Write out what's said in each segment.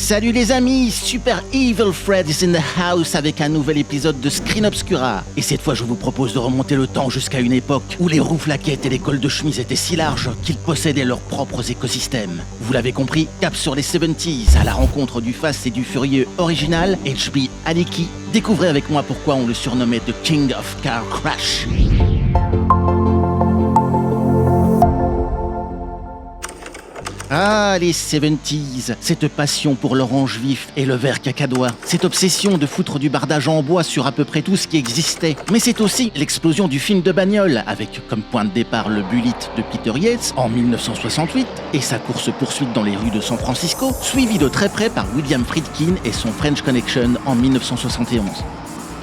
Salut les amis, Super Evil Fred is in the house avec un nouvel épisode de Screen Obscura. Et cette fois je vous propose de remonter le temps jusqu'à une époque où les rouflaquettes et les cols de chemise étaient si larges qu'ils possédaient leurs propres écosystèmes. Vous l'avez compris, cap sur les 70s à la rencontre du fast et du furieux original H.B. Anicki. Découvrez avec moi pourquoi on le surnommait The King of Car Crash. Ah, les 70s, cette passion pour l'orange vif et le vert cacadois, cette obsession de foutre du bardage en bois sur à peu près tout ce qui existait. Mais c'est aussi l'explosion du film de bagnole, avec comme point de départ le Bullitt de Peter Yates en 1968 et sa course-poursuite dans les rues de San Francisco, suivi de très près par William Friedkin et son French Connection en 1971.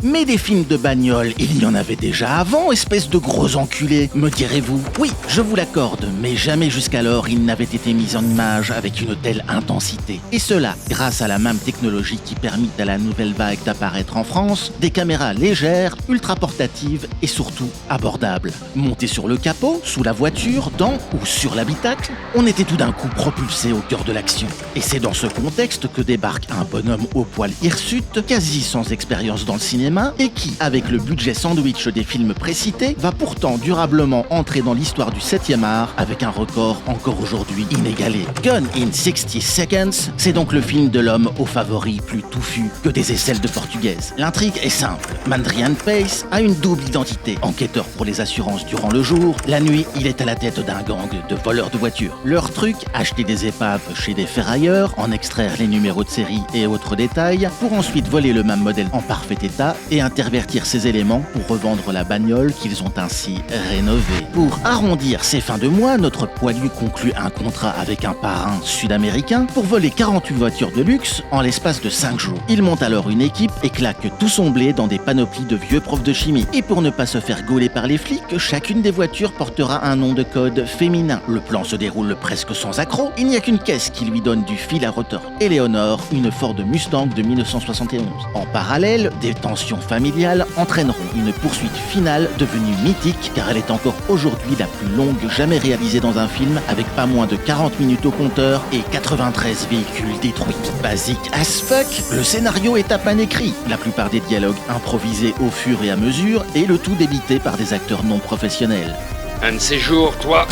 Mais des films de bagnole, il y en avait déjà avant, espèce de gros enculés, me direz-vous. Oui, je vous l'accorde, mais jamais jusqu'alors ils n'avaient été mis en image avec une telle intensité. Et cela, grâce à la même technologie qui permit à la nouvelle vague d'apparaître en France, des caméras légères, ultra portatives et surtout abordables. Montées sur le capot, sous la voiture, dans ou sur l'habitacle, on était tout d'un coup propulsé au cœur de l'action. Et c'est dans ce contexte que débarque un bonhomme au poil hirsute, quasi sans expérience dans le cinéma, et qui, avec le budget sandwich des films précités, va pourtant durablement entrer dans l'histoire du 7e art avec un record encore aujourd'hui inégalé. Gone in 60 Seconds, c'est donc le film de l'homme aux favoris plus touffus que des aisselles de portugaise. L'intrigue est simple. Mandrian Pace a une double identité. Enquêteur pour les assurances durant le jour, la nuit, il est à la tête d'un gang de voleurs de voitures. Leur truc, acheter des épaves chez des ferrailleurs, en extraire les numéros de série et autres détails, pour ensuite voler le même modèle en parfait état et intervertir ces éléments pour revendre la bagnole qu'ils ont ainsi rénovée. Pour arrondir ces fins de mois, notre poilu conclut un contrat avec un parrain sud-américain pour voler 48 voitures de luxe en l'espace de 5 jours. Il monte alors une équipe et claque tout son blé dans des panoplies de vieux profs de chimie. Et pour ne pas se faire gauler par les flics, chacune des voitures portera un nom de code féminin. Le plan se déroule presque sans accroc. Il n'y a qu'une caisse qui lui donne du fil à retordre. Eleanor, une Ford Mustang de 1971. En parallèle, des tensions familiales entraîneront une poursuite finale devenue mythique car elle est encore aujourd'hui la plus longue jamais réalisée dans un film avec pas moins de 40 minutes au compteur et 93 véhicules détruits. Basique as fuck, le scénario est à peine écrit, la plupart des dialogues improvisés au fur et à mesure et le tout débité par des acteurs non professionnels. Un de ces jours, toi...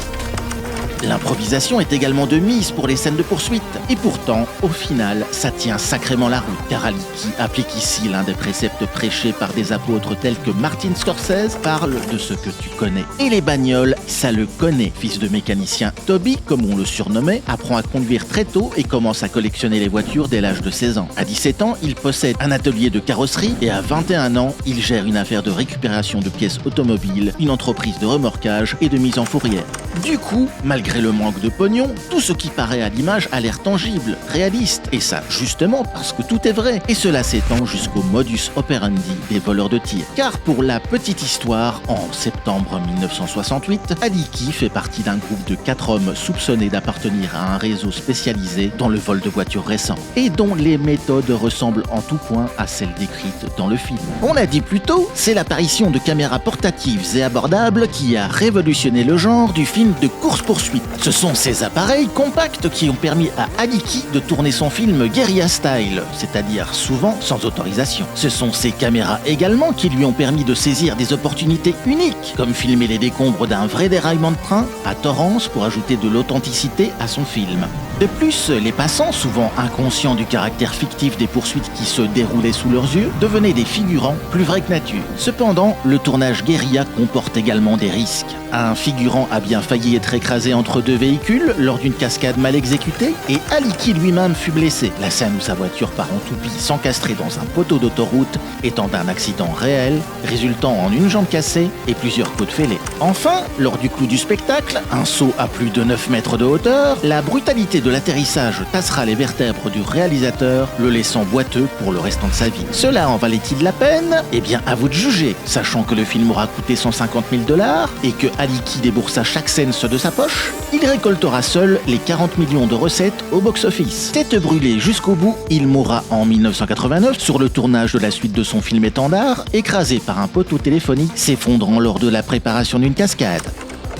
L'improvisation est également de mise pour les scènes de poursuite. Et pourtant, au final, ça tient sacrément la route. Car Anicki applique ici l'un des préceptes prêchés par des apôtres tels que Martin Scorsese, parle de ce que tu connais. Et les bagnoles, ça le connaît. Fils de mécanicien, Toby, comme on le surnommait, apprend à conduire très tôt et commence à collectionner les voitures dès l'âge de 16 ans. À 17 ans, il possède un atelier de carrosserie et à 21 ans, il gère une affaire de récupération de pièces automobiles, une entreprise de remorquage et de mise en fourrière. Du coup, malgré le manque de pognon, tout ce qui paraît à l'image a l'air tangible, réaliste, et ça justement parce que tout est vrai. Et cela s'étend jusqu'au modus operandi des voleurs de tir. Car pour la petite histoire, en septembre 1968, Anicki fait partie d'un groupe de 4 hommes soupçonnés d'appartenir à un réseau spécialisé dans le vol de voitures récents, et dont les méthodes ressemblent en tout point à celles décrites dans le film. On l'a dit plus tôt, c'est l'apparition de caméras portatives et abordables qui a révolutionné le genre du film de course-poursuite. Ce sont ces appareils compacts qui ont permis à Anicki de tourner son film guérilla style, c'est-à-dire souvent sans autorisation. Ce sont ces caméras également qui lui ont permis de saisir des opportunités uniques, comme filmer les décombres d'un vrai déraillement de train à Torrance pour ajouter de l'authenticité à son film. De plus, les passants, souvent inconscients du caractère fictif des poursuites qui se déroulaient sous leurs yeux, devenaient des figurants plus vrais que nature. Cependant, le tournage guérilla comporte également des risques. Un figurant a bien failli être écrasé entre 2 véhicules lors d'une cascade mal exécutée et Anicki lui-même fut blessé. La scène où sa voiture part en toupie s'encastrée dans un poteau d'autoroute étant un accident réel, résultant en une jambe cassée et plusieurs côtes fêlées. Enfin, lors du clou du spectacle, un saut à plus de 9 mètres de hauteur, la brutalité de l'atterrissage tassera les vertèbres du réalisateur, le laissant boiteux pour le restant de sa vie. Cela en valait-il la peine ? Eh bien, à vous de juger, sachant que le film aura coûté 150 000 $ et que Anicki déboursa chaque scène de sa poche, il récoltera seul les 40 millions de recettes au box-office. Tête brûlée jusqu'au bout, il mourra en 1989 sur le tournage de la suite de son film étendard, écrasé par un poteau téléphonique s'effondrant lors de la préparation d'une cascade.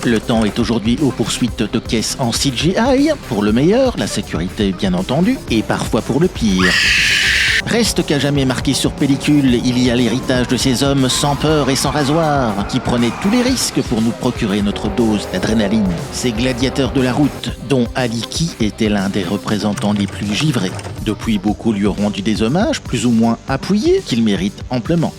Le temps est aujourd'hui aux poursuites de caisses en CGI, pour le meilleur, la sécurité bien entendu, et parfois pour le pire. Reste qu'à jamais marqué sur pellicule, il y a l'héritage de ces hommes sans peur et sans rasoir, qui prenaient tous les risques pour nous procurer notre dose d'adrénaline. Ces gladiateurs de la route, dont Aliki était l'un des représentants les plus givrés. Depuis, beaucoup lui ont rendu des hommages, plus ou moins appuyés, qu'il mérite amplement.